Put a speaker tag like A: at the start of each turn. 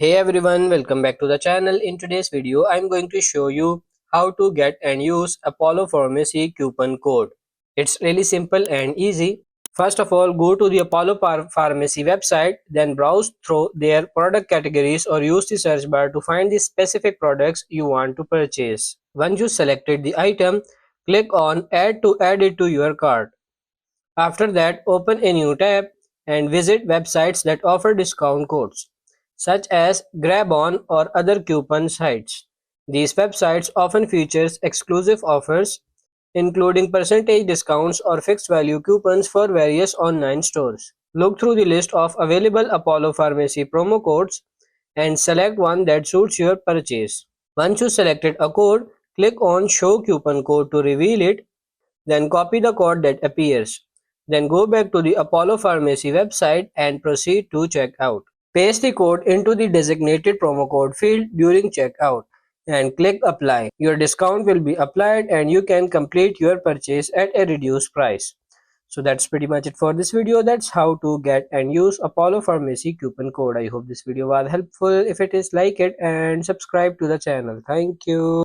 A: Hey everyone, welcome back to the channel. In today's video, I'm going to show you how to get and use Apollo Pharmacy coupon code. It's really simple and easy. First of all, go to the Apollo Pharmacy website, then browse through their product categories or use the search bar to find the specific products you want to purchase. Once you selected the item, click on Add to add it to your cart. After that, open a new tab and visit websites that offer discount codes, such as GrabOn or other coupon sites. These websites often feature exclusive offers, including percentage discounts or fixed value coupons for various online stores. Look through the list of available Apollo Pharmacy promo codes and select one that suits your purchase. Once you selected a code, click on Show Coupon Code to reveal it, then copy the code that appears. Then go back to the Apollo Pharmacy website and proceed to checkout. Paste the code into the designated promo code field during checkout and click apply. Your discount will be applied and you can complete your purchase at a reduced price. So that's pretty much it for this video. That's how to get and use Apollo Pharmacy coupon code. I hope this video was helpful. If it is, like it and subscribe to the channel. Thank you.